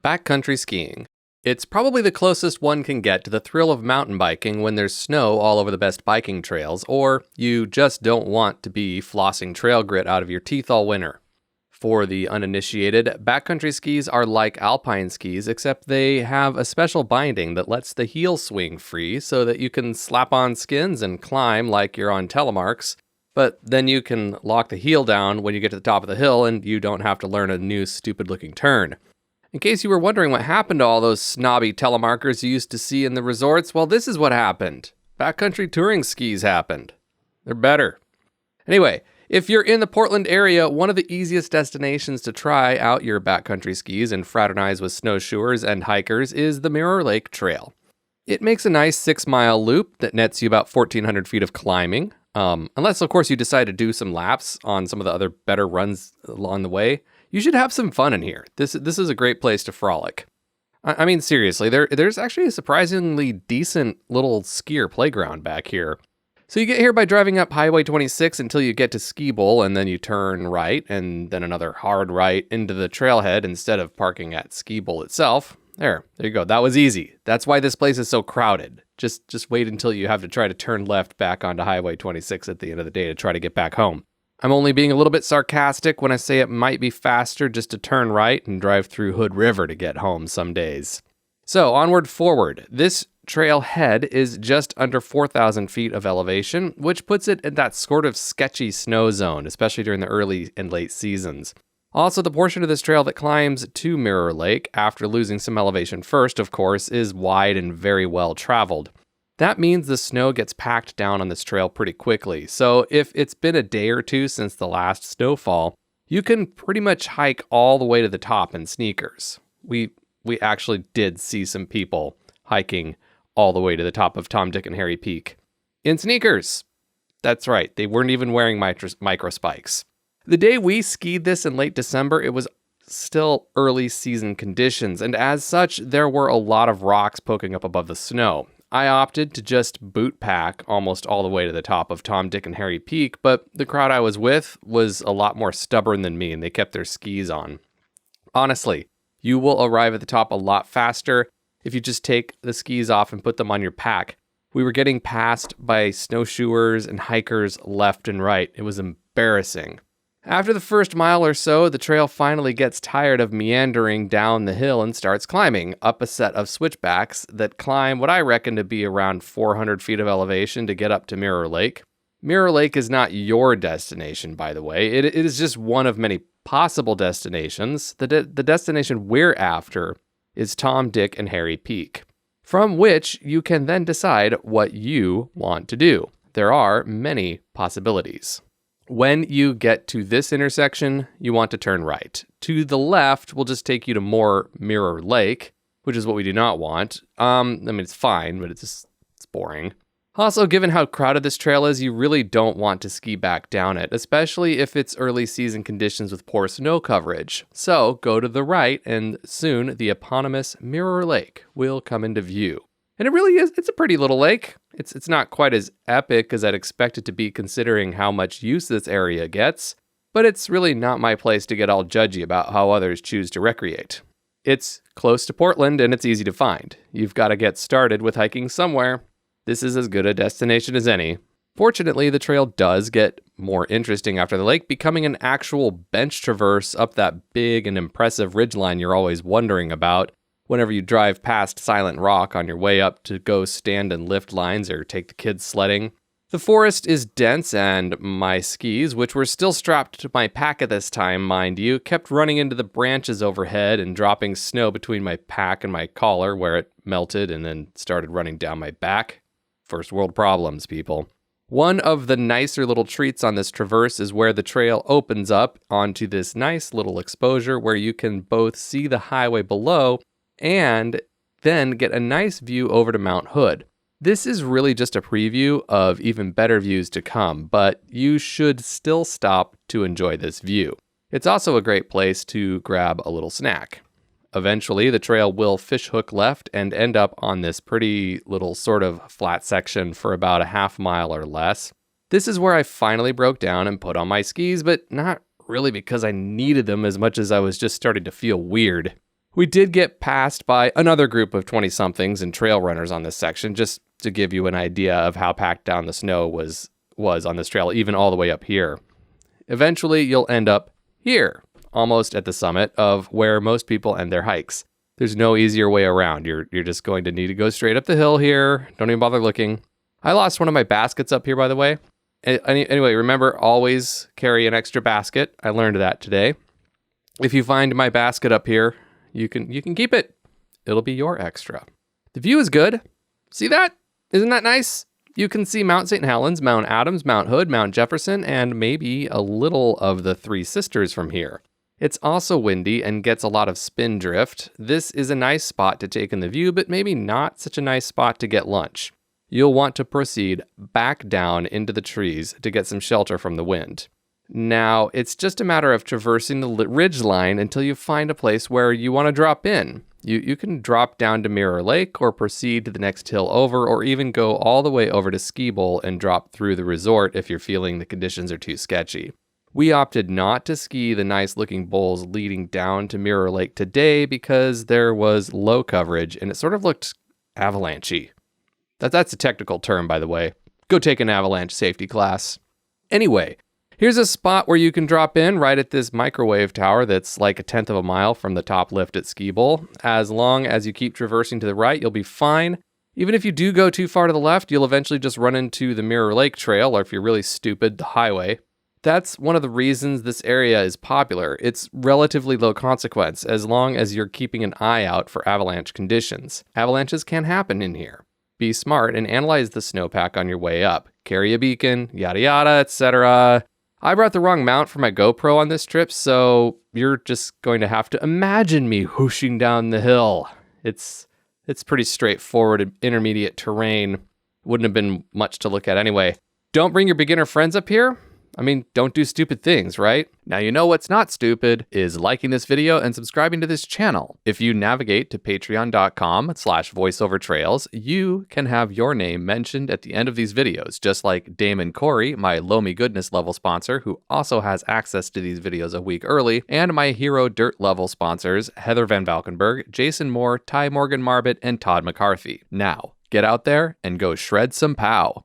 Backcountry skiing. It's probably the closest one can get to the thrill of mountain biking when there's snow all over the best biking trails, or you just don't want to be flossing trail grit out of your teeth all winter. For the uninitiated, backcountry skis are like alpine skis, except they have a special binding that lets the heel swing free so that you can slap on skins and climb like you're on telemarks, but then you can lock the heel down when you get to the top of the hill and you don't have to learn a new stupid-looking turn. In case you were wondering what happened to all those snobby telemarkers you used to see in the resorts, well, this is what happened. Backcountry touring skis happened. They're better. Anyway, if you're in the Portland area, one of the easiest destinations to try out your backcountry skis and fraternize with snowshoers and hikers is the Mirror Lake Trail. It makes a nice 6-mile loop that nets you about 1,400 feet of climbing, unless, of course, you decide to do some laps on some of the other better runs along the way. You should have some fun in here. This is a great place to frolic. I mean, seriously, there's actually a surprisingly decent little skier playground back here. So you get here by driving up Highway 26 until you get to Skibowl, and then you turn right, and then another hard right into the trailhead instead of parking at Skibowl itself. There you go. That was easy. That's why this place is so crowded. Just wait until you have to try to turn left back onto Highway 26 at the end of the day to try to get back home. I'm only being a little bit sarcastic when I say it might be faster just to turn right and drive through Hood River to get home some days. So onward forward, this trailhead is just under 4,000 feet of elevation, which puts it in that sort of sketchy snow zone, especially during the early and late seasons. Also, the portion of this trail that climbs to Mirror Lake, after losing some elevation first, of course, is wide and very well traveled. That means the snow gets packed down on this trail pretty quickly, so if it's been a day or two since the last snowfall, you can pretty much hike all the way to the top in sneakers. We actually did see some people hiking all the way to the top of Tom, Dick, and Harry Peak in sneakers. That's right, they weren't even wearing micro spikes. The day we skied this in late December, it was still early season conditions, and as such, there were a lot of rocks poking up above the snow. I opted to just boot pack almost all the way to the top of Tom, Dick, and Harry Peak, but the crowd I was with was a lot more stubborn than me, and they kept their skis on. Honestly, you will arrive at the top a lot faster if you just take the skis off and put them on your pack. We were getting passed by snowshoers and hikers left and right. It was embarrassing. After the first mile or so, the trail finally gets tired of meandering down the hill and starts climbing up a set of switchbacks that climb what I reckon to be around 400 feet of elevation to get up to Mirror Lake. Mirror Lake is not your destination, by the way. It is just one of many possible destinations. The destination we're after is Tom, Dick, and Harry Peak, from which you can then decide what you want to do. There are many possibilities. When you get to this intersection, you want to turn right. To the left will just take you to more Mirror Lake, which is what we do not want. It's fine, but it's boring. Also, given how crowded this trail is, you really don't want to ski back down it, especially if it's early season conditions with poor snow coverage. So go to the right, and soon the eponymous Mirror Lake will come into view. And it really is, it's a pretty little lake. It's not quite as epic as I'd expect it to be considering how much use this area gets, but it's really not my place to get all judgy about how others choose to recreate. It's close to Portland and it's easy to find. You've got to get started with hiking somewhere. This is as good a destination as any. Fortunately, the trail does get more interesting after the lake, becoming an actual bench traverse up that big and impressive ridgeline you're always wondering about whenever you drive past Silent Rock on your way up to go stand and lift lines or take the kids sledding. The forest is dense, and my skis, which were still strapped to my pack at this time, mind you, kept running into the branches overhead and dropping snow between my pack and my collar where it melted and then started running down my back. First world problems, people. One of the nicer little treats on this traverse is where the trail opens up onto this nice little exposure where you can both see the highway below and then get a nice view over to Mount Hood. This is really just a preview of even better views to come, but you should still stop to enjoy this view. It's also a great place to grab a little snack. Eventually, the trail will fishhook left and end up on this pretty little sort of flat section for about a half mile or less. This is where I finally broke down and put on my skis, but not really because I needed them as much as I was just starting to feel weird. We did get passed by another group of 20-somethings and trail runners on this section, just to give you an idea of how packed down the snow was on this trail, even all the way up here. Eventually, you'll end up here, almost at the summit of where most people end their hikes. There's no easier way around. You're just going to need to go straight up the hill here. Don't even bother looking. I lost one of my baskets up here, by the way. Anyway, remember, always carry an extra basket. I learned that today. If you find my basket up here, you can keep it. It'll be your extra. The view is good. See that? Isn't that nice? You can see Mount St. Helens, Mount Adams, Mount Hood, Mount Jefferson, and maybe a little of the Three Sisters from here. It's also windy and gets a lot of spin drift. This is a nice spot to take in the view, but maybe not such a nice spot to get lunch. You'll want to proceed back down into the trees to get some shelter from the wind. Now, it's just a matter of traversing the ridgeline until you find a place where you want to drop in. You can drop down to Mirror Lake or proceed to the next hill over, or even go all the way over to Skibowl and drop through the resort if you're feeling the conditions are too sketchy. We opted not to ski the nice looking bowls leading down to Mirror Lake today because there was low coverage and it sort of looked avalanche-y. That's a technical term, by the way. Go take an avalanche safety class. Anyway, here's a spot where you can drop in right at this microwave tower that's like 1/10 of a mile from the top lift at Skibowl. As long as you keep traversing to the right, you'll be fine. Even if you do go too far to the left, you'll eventually just run into the Mirror Lake Trail, or if you're really stupid, the highway. That's one of the reasons this area is popular. It's relatively low consequence as long as you're keeping an eye out for avalanche conditions. Avalanches can happen in here. Be smart and analyze the snowpack on your way up. Carry a beacon, yada yada, etc. I brought the wrong mount for my GoPro on this trip, so you're just going to have to imagine me whooshing down the hill. It's pretty straightforward intermediate terrain. Wouldn't have been much to look at anyway. Don't bring your beginner friends up here. I mean, don't do stupid things, right? Now, you know what's not stupid is liking this video and subscribing to this channel. If you navigate to patreon.com/voiceovertrails, you can have your name mentioned at the end of these videos, just like Damon Corey, my Low Me Goodness level sponsor, who also has access to these videos a week early, and my Hero Dirt level sponsors, Heather Van Valkenburg, Jason Moore, Ty Morgan Marbett, and Todd McCarthy. Now, get out there and go shred some POW.